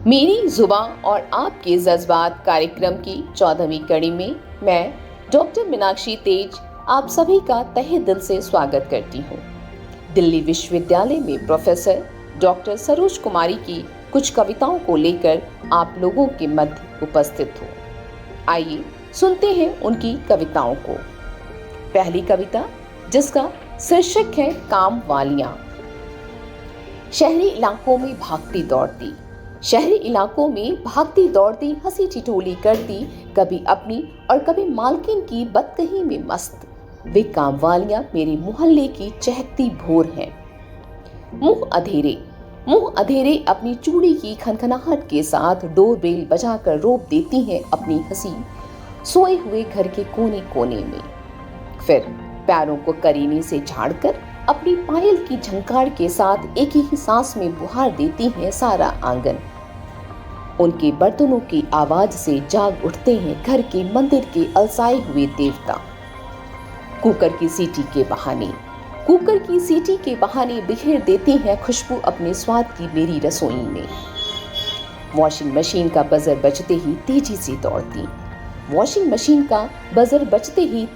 मेरी जुबां और आपके जज्बात कार्यक्रम की 14वीं कड़ी में मैं डॉक्टर मीनाक्षी तेज आप सभी का तहे दिल से स्वागत करती हूँ। दिल्ली विश्वविद्यालय में प्रोफेसर डॉक्टर सरोज कुमारी की कुछ कविताओं को लेकर आप लोगों के मध्य उपस्थित हूँ। आइए सुनते हैं उनकी कविताओं को। पहली कविता, जिसका शीर्षक है काम वालियां। शहरी इलाकों में भागती दौड़ती, शहरी इलाकों में भागती दौड़ती हंसी ठिठोली करती, कभी अपनी और कभी मालकिन की बदकही में मस्त, वे काम वालियां मेरे मोहल्ले की चहकती भोर हैं। मुंह अधेरे अपनी चूड़ी की खनखनाहट के साथ डोरबेल बजाकर रोक देती हैं अपनी हंसी सोए हुए घर के कोने कोने में। फिर पैरों को करीने से झाड़कर अपनी पायल की झंकार के साथ एक ही सांस में बुहार देती हैं सारा आंगन। उनके बर्तनों की आवाज से जाग उठते हैं घर के मंदिर के अलसाए हुए देवता। कुकर की सीटी के बहाने बिखेर देती हैं खुशबू अपने स्वाद की मेरी रसोई में। वॉशिंग मशीन का बजर बजते ही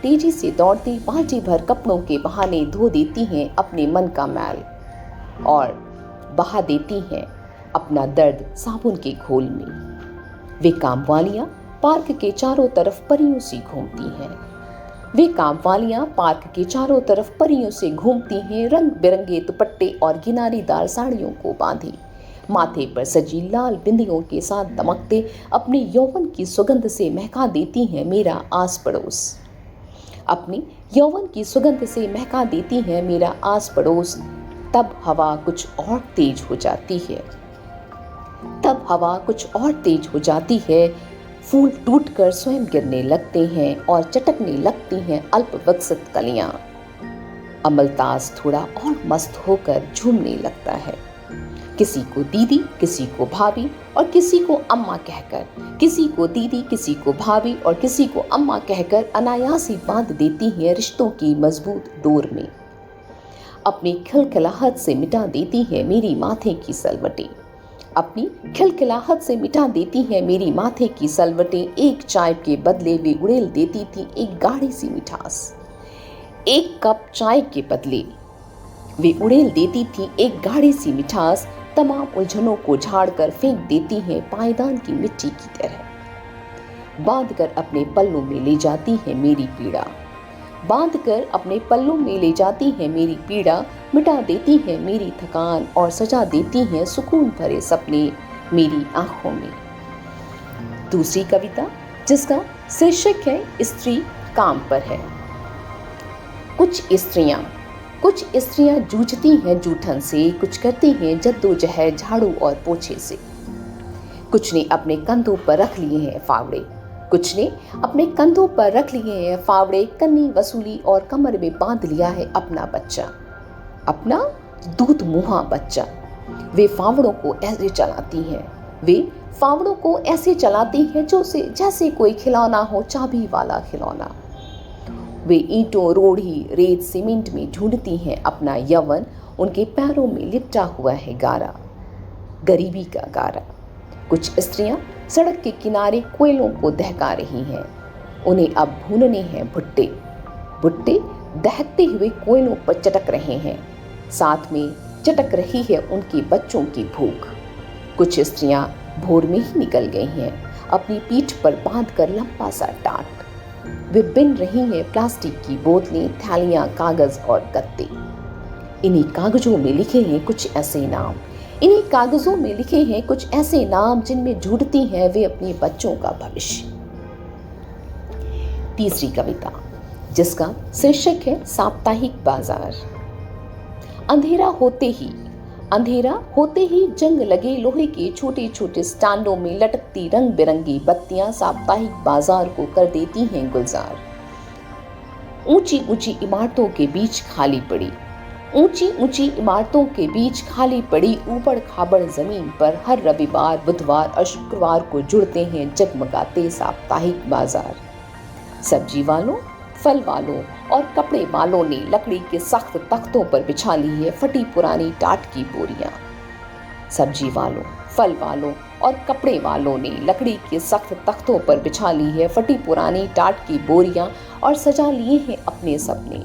तेजी से दौड़ती बाल्टी भर कपड़ों के बहाने धो देती हैं अपने मन का मैल और बहा देती हैं अपना दर्द साबुन के घोल में। वे काम वालियां पार्क के चारों तरफ परियों से घूमती हैं रंग बिरंगे दुपट्टे और किनारीदार साड़ियों को बांधी, माथे पर सजी लाल बिंदियों के साथ दमकते अपने यौवन की सुगंध से महका देती हैं मेरा आस पड़ोस। तब हवा कुछ और तेज हो जाती है, फूल टूटकर स्वयं गिरने लगते हैं और चटकने लगती हैं अल्पविकसित कलियां। अमलतास थोड़ा और मस्त होकर झूमने लगता है, किसी को दीदी, किसी को भाभी और किसी को अम्मा कहकर अनायास ही बांध देती हैं रिश्तों की मजबूत डोर में। अपनी खिलखिलाहट से मिटा देती है मेरी माथे की सलवटें। एक चाय के बदले वे उड़ेल देती थी एक गाढ़ी सी मिठास। एक कप चाय के बदले वे उड़ेल देती थी एक गाढ़ी सी मिठास। तमाम उलझनों को झाड़कर फेंक देती हैं पायदान की मिट्टी की तरह। बांध कर अपने पल्लों में ले जाती है मेरी पीड़ा, मिटा देती है मेरी थकान और सजा देती हैं सुकून भरे सपने मेरी आंखों में। दूसरी कविता, जिसका शीर्षक है स्त्री काम पर है। कुछ स्त्रियां जूझती हैं जूठन से, कुछ करती हैं जद्दोजहद झाड़ू और पोछे से। कुछ ने अपने कंधों पर रख लिए हैं फावड़े, कन्नी वसूली और कमर में बांध लिया है अपना दूध मुहा बच्चा। वे फावड़ों को ऐसे चलाती हैं जैसे कोई खिलौना हो, चाबी वाला खिलौना। वे ईंटों, रोड़ी, रेत, सीमेंट में ढूंढती हैं अपना यौवन, उनके पैरों में लिपटा हुआ है गारा, गरीबी का गारा। कुछ स्त्रियां सड़क के किनारे कोयलों को दहका रही हैं, उन्हें अब भूनने हैं भुट्टे दहकते हुए कोयलों पर चटक रहे हैं, साथ में चटक रही है उनके बच्चों की भूख। कुछ स्त्रियां भोर में ही निकल गई हैं अपनी पीठ पर बांधकर लंबा सा टाट। वे बिन रही हैं प्लास्टिक की बोतलें, थैलियां, कागज और गत्ते। इन्हीं कागजों में लिखे हैं कुछ ऐसे नाम जिनमें ढूंढती हैं वे अपने बच्चों का भविष्य। तीसरी कविता, जिसका शीर्षक है साप्ताहिक बाजार। अंधेरा होते ही जंग लगे लोहे के छोटे छोटे स्टैंडों में लटकती रंग बिरंगी बत्तियां साप्ताहिक बाजार को कर देती हैं गुलजार। ऊंची ऊंची इमारतों के बीच खाली पड़ी ऊबड़ खाबड़ जमीन पर हर रविवार, बुधवार और शुक्रवार को जुड़ते हैं जगमगाते साप्ताहिक बाजार। सब्जी वालों, फल वालों और कपड़े वालों ने लकड़ी के सख्त तख्तों पर बिछा ली है फटी पुरानी टाट की बोरियां। सब्जी वालों, फल वालों और कपड़े वालों ने लकड़ी के सख्त तख्तों पर बिछा ली है फटी पुरानी टाट की बोरियां और सजा लिए हैं अपने सपने।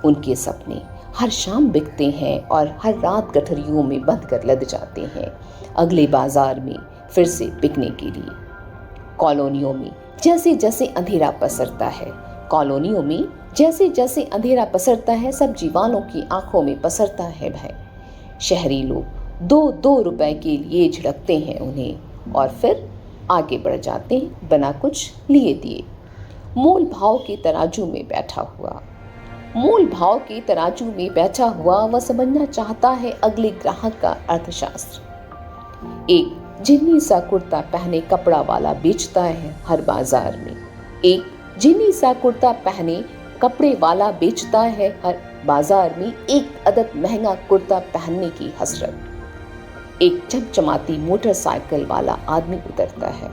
उनके सपने हर शाम बिकते हैं और हर रात गठरियों में बंध कर लद जाते हैं अगले बाजार में फिर से बिकने के लिए। कॉलोनियों में जैसे जैसे अंधेरा पसरता है, कॉलोनियों में जैसे जैसे अंधेरा पसरता है, सब्जी वालों की आंखों में पसरता है भय। शहरी लोग 2-2 रुपए के लिए झिड़कते हैं उन्हें और फिर आगे बढ़ जाते हैं बिना कुछ लिए दिए। मोल भाव के तराजू में बैठा हुआ, मूल भाव के तराजू में बैठा हुआ वह समझना चाहता है अगले ग्राहक का अर्थशास्त्र। एक जिन्नी सा कुर्ता पहने कपड़ा वाला बेचता है हर बाजार में, एक जिन्नी सा कुर्ता पहने कपड़े वाला बेचता है हर बाजार में, एक अदद महंगा कुर्ता पहनने की हसरत। एक चमचमाती मोटरसाइकिल वाला आदमी उतरता है,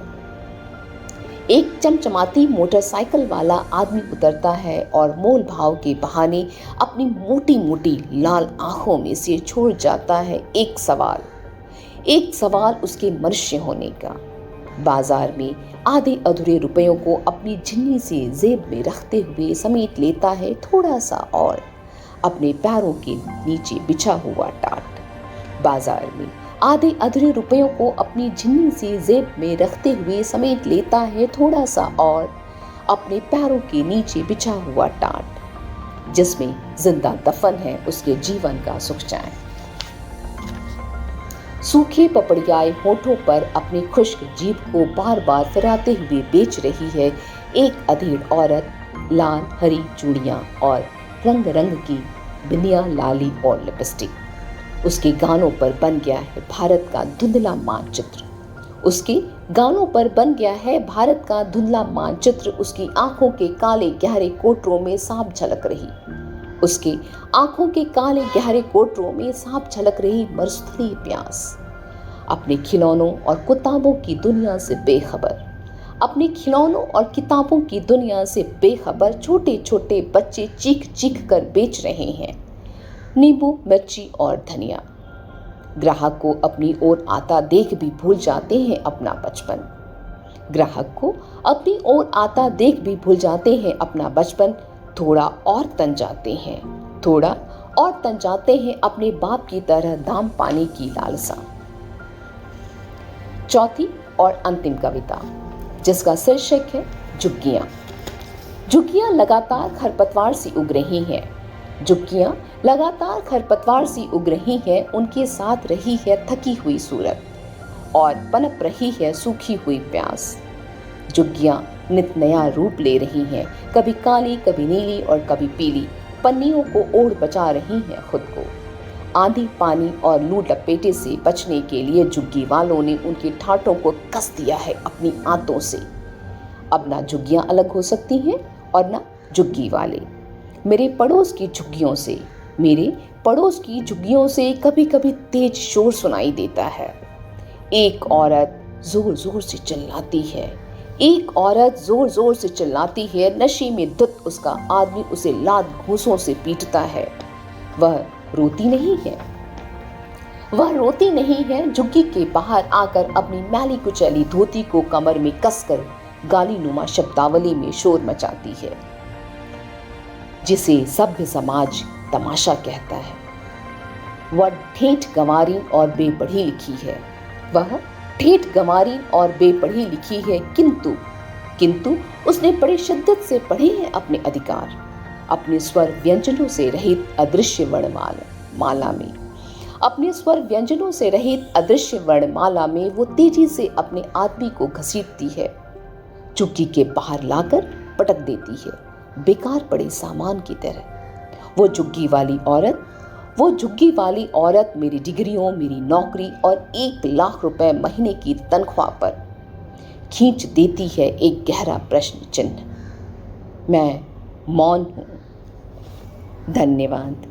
एक चमचमाती मोटरसाइकिल वाला आदमी उतरता है और मोल भाव के बहाने अपनी मोटी मोटी लाल आंखों में से छोड़ जाता है एक सवाल उसके मनुष्य होने का। बाजार में आधे अधूरे रुपयों को अपनी झिन्नी से जेब में रखते हुए समेट लेता है थोड़ा सा और अपने पैरों के नीचे बिछा हुआ टाट। बाजार में आधे अधूरे रुपयों को अपनी झिन्नी से जेब में रखते हुए समेट लेता है थोड़ा सा और अपने पैरों के नीचे बिछा हुआ टाट, जिसमें जिंदा दफन है उसके जीवन का सुख चैन। सूखे पपड़ियाए होठों पर अपनी खुश्क जीभ को बार बार फिराते हुए बेच रही है एक अधेड़ औरत लाल हरी चूड़ियां और रंग रंग की बिंदियां, लाली और लिपस्टिक। उसके गानों पर बन गया है भारत का धुंधला मानचित्र, उसके गानों पर बन गया है भारत का धुंधला मानचित्र। उसकी आंखों के काले गहरे कोटरों में साफ झलक रही, उसके आंखों के काले गहरे कोटरों में साफ झलक रही मरुस्थली प्यास। अपने खिलौनों और किताबों की दुनिया से बेखबर, अपने खिलौनों और किताबों की दुनिया से बेखबर छोटे छोटे बच्चे चीख चीख कर बेच रहे हैं नींबू, मिर्ची और धनिया। ग्राहक को अपनी ओर आता देख भी भूल जाते हैं अपना बचपन, ग्राहक को अपनी ओर आता देख भी भूल जाते हैं अपना बचपन। थोड़ा और तन जाते हैं, थोड़ा और तन जाते हैं अपने बाप की तरह दाम पाने की लालसा। चौथी और अंतिम कविता, जिसका शीर्षक है झुग्गियां। झुग्गियां लगातार खरपतवार सी उग रही हैं, झुग्गियां लगातार खरपतवार सी उग रही हैं। उनके साथ रही है थकी हुई सूरत और पनप रही है सूखी हुई प्यास। झुग्गियां नित नया रूप ले रही हैं, कभी काली, कभी नीली और कभी पीली। पन्नियों को ओढ़ बचा रही हैं खुद को। आंधी, पानी और लू लपेटे से बचने के लिए झुग्गी वालों ने उनके ठाठों को कस दिया है अपनी आंतों से। अब ना झुग्गियां अलग हो सकती हैं और ना झुग्गी वाले। मेरे पड़ोस की झुग्गियों से, मेरे पड़ोस की झुग्गियों से कभी कभी तेज शोर सुनाई देता है। एक औरत जोर जोर से चिल्लाती है, एक औरत जोर जोर से चिल्लाती है। नशे में धुत उसका आदमी उसे लात घूंसों से पीटता है। वह रोती नहीं है, वह रोती नहीं है। झुग्गी के बाहर आकर अपनी मैली कुचैली धोती को कमर में कसकर गाली नुमा शब्दावली में शोर मचाती है, जिसे सभ्य समाज तमाशा कहता है। वह ठेठ गंवारी और बेपढ़ी लिखी है, वह ठेठ गंवारी और बेपढ़ी लिखी है, किंतु उसने बड़े शिद्दत से पढ़े हैं अपने अधिकार। अपने स्वर व्यंजनों से रहित अदृश्य वर्णमाला में, अपने स्वर व्यंजनों से रहित अदृश्य वर्णमाला में वो तेजी से अपने आदमी को घसीटती है, झुग्गी के बाहर लाकर पटक देती है बेकार पड़े सामान की तरह। वो झुग्गी वाली औरत मेरी डिग्रियों, मेरी नौकरी और 1 लाख रुपए महीने की तनख्वाह पर खींच देती है एक गहरा प्रश्न चिन्ह। मैं मौन हूं। धन्यवाद।